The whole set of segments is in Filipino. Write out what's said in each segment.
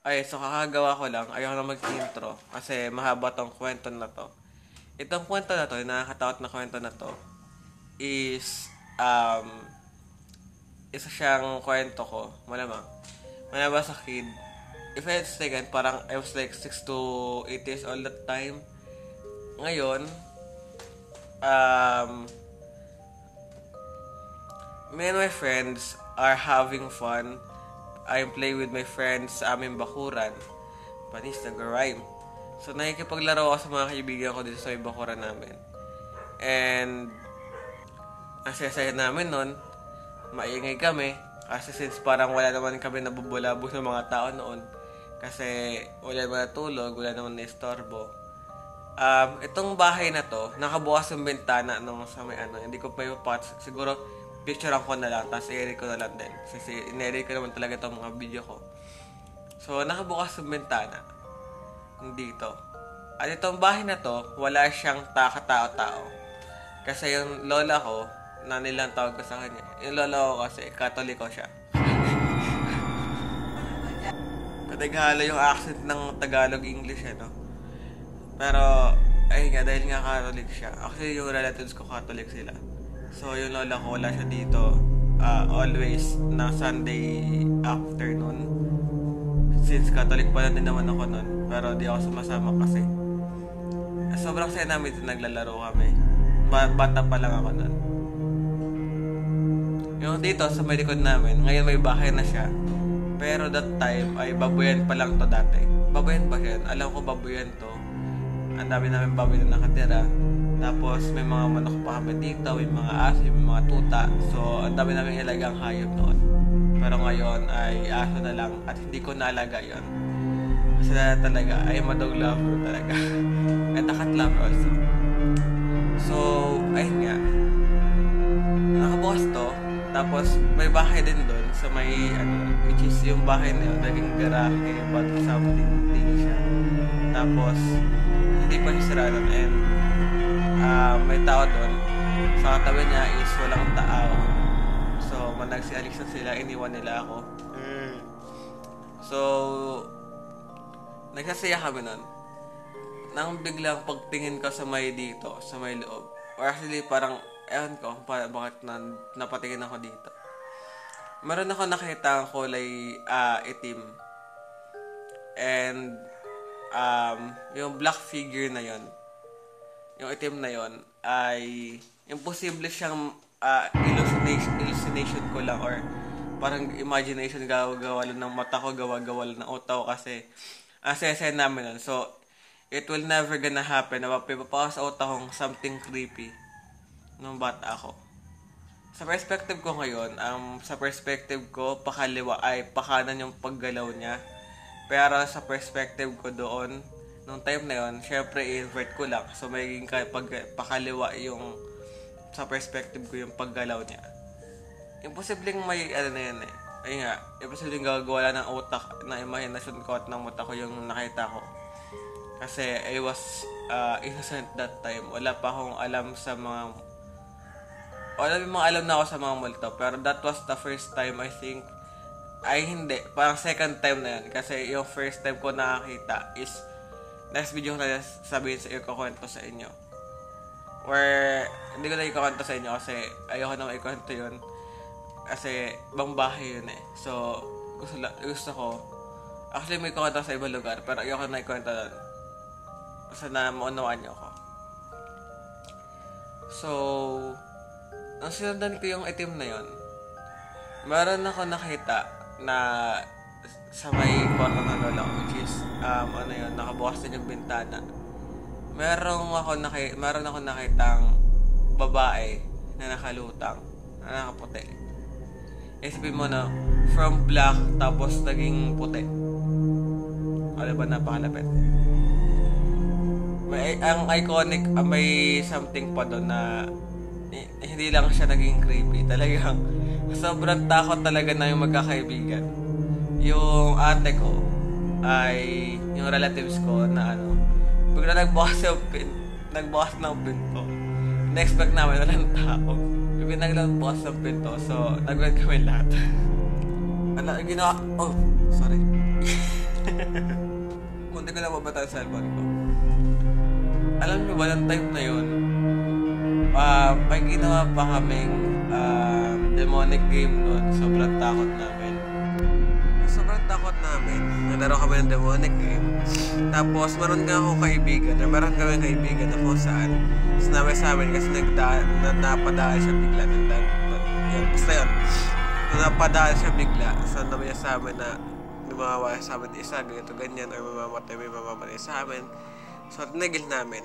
Ay, so kakagawa ko lang. Ayoko na mag-intro kasi mahaba tong kwento na to. Itong kwento na to, yung nakakatakot na kwento na to, is, isa siyang kwento ko, malamang. Malamang sa kid, if I'm not mistaken, parang I was like 6 to 8 years old that time. Ngayon, me and my friends are having fun. I'm playing with my friends sa aming bakuran. Panis, nag-rhyme. So, nakikipaglaro ako sa mga kaibigan ko dito sa may bakuran namin. And, ang saya namin nun, maingay kami. Kasi since parang wala naman kami nabubulabog ng mga tao noon. Kasi wala naman natulog, wala naman na-istorbo. Itong bahay na to, nakabukas yung bintana nung sa may hindi ko pa yung pots. Siguro, picturean ko na lang, tapos i-edit ko na lang din. Kasi in-edit ko naman talaga itong mga video ko. So, nakabukas yung bintana. Dito. At itong bahay na to, wala siyang katao-tao. Kasi yung lola ko, na nilang tawag ko sa kanya. Yung lola ko kasi, Katoliko siya. Pataghalo yung accent ng Tagalog-English, no? Pero, ayun nga, dahil nga Catholic siya. Actually, yung relatives ko Catholic sila. So, yung lola ko, wala siya dito. Always na Sunday afternoon. Since Catholic pa lang din naman ako nun. Pero di ako sumasama kasi. Sobrang saya namin ito, naglalaro kami. Bata pa lang ako nun. Yung dito, sa may likod namin, ngayon may bahay na siya. Pero that time, ay babuyan pa lang to dati. Babuyan ba siya? Alam ko babuyan to. Ang dami namin baboy na nakatira. Tapos may mga manok pa kami dito, may mga aso, may mga tuta. So, ang dami namin ilagang hayop noon. Pero ngayon ay aso na lang at hindi ko naalaga yon. Kasi talaga, I am a dog lover talaga. And a cat lover also. So, ayun nga. Nakabukas to. Tapos, may bahay din doon sa may, which is yung bahay na yun, naging garahe, but something thing siya. Tapos, hindi pa siya sira nun. And, may tao doon. Sa katabi niya is walang tao. So, managsialisan sila, iniwan nila ako. So, nagsasaya kami nun. Nang biglang pagtingin ko sa may dito, sa may loob. Or actually, parang, ewan ko, bakit napatingin ako dito. Meron ako nakita ang kulay itim. And, yung black figure na yon, yung itim na yon ay imposible siyang hallucination ko lang or parang imagination, gawa lang ng mata ko, gawa lang ng utak ko kasi asaya namin nun. So, it will never gonna happen na mapipapakas sa utak kong something creepy nung bata ako. Sa perspective ko ngayon, sa perspective ko, pakaliwa ay pakanan yung paggalaw niya. Pero sa perspective ko doon, nung time na yon, syempre invert ko lang. So, magiging pakaliwa yung sa perspective ko yung paggalaw niya. Imposibleng may, na yan eh. Ayun nga, imposibleng gagawa ng utak, na imagination ko at ng mata ko yung nakita ko. Kasi I was innocent that time. Wala pa akong alam sa mga... alam na ako sa mga multo. Pero that was the first time, I think. Ay, hindi. Parang second time na yan. Kasi yung first time ko nakakita is next video ko na sabihin sa iyo, kukwento sa inyo. Where, hindi ko na ikukwento sa inyo kasi ayoko na ikwento yun. Kasi, bang bahay yun eh. So, gusto ko. Actually, may kukwento sa ibang lugar, pero ayoko na ikwento doon. Kasi na maunawaan niyo ako. So, nang sinundan ko yung itim na yun, meron ako nakita na sa may kwarto ng lola ko, which is, nakabukas din yung bintana. Meron ako nakitang babae na nakalutang, na nakaputi. Isipin mo na, from black, tapos naging puti. Ano ba, napakalapit. Ang iconic, may something pa doon na hindi lang siya naging creepy. Talagang, sobrang takot talaga na yung magkakaibigan. Yung ate ko ay yung relatives ko na bigla nagbukas ng pinto. Na-expect namin walang tao. Bigla nagbukas ng pinto. So, nag-wait kami lahat. Ginawa... Oh, sorry. nababata ang cellphone ko. Alam niyo ba, ng time na yun, may ginawa pa kaming demonic game nun. Sobrang takot namin. Naglaro kami ng demonic game. Tapos, meron nga akong kaibigan, na kung saan. Sinabi sa amin kasi napadaan siya bigla. Basta yun. Napadaan siya bigla. So, nabi niya sa amin na lumawa sa amin isa, ganito, ganyan, or may mamamatay sa amin. So, tinigil namin.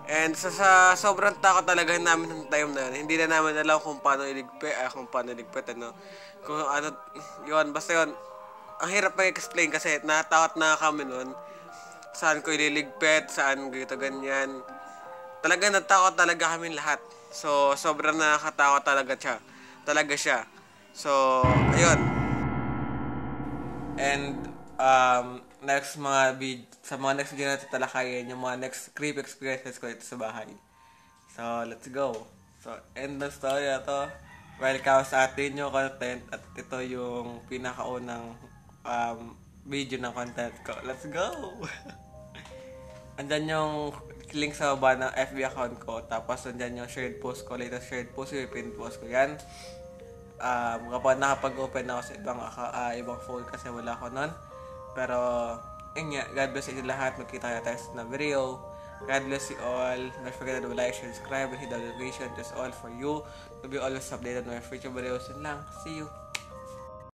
And sa sobrang takot talaga namin ng time na yun, hindi na namin alam kung paano iligpit, ano. Kung ano, yun, basta yun. Ang hirap mag-explain kasi natakot na kami nun. Saan ko ililigpit, saan ganito, ganyan. Talaga natakot talaga kami lahat. So, sobrang nakakatakot talaga siya. So, ayun. And, sa mga next video natin talakayin, yung mga next creep experiences ko dito sa bahay. So, let's go. So, end ng story na to. Welcome sa atin yung content at ito yung pinakaunang video ng content ko. Let's go! Andyan yung link sa baba ng FB account ko. Tapos andyan yung shared post ko. Latest shared post yung pin post ko. Yan. Kapag nakapag-open ako sa ibang phone kasi wala ko nun. Pero, yun nga. God bless you lahat. Magkita tayo sa video. God bless you all. Don't forget to like, share, subscribe, and hit the notification. That's all for you to be always updated on my future videos. Yun lang. See you!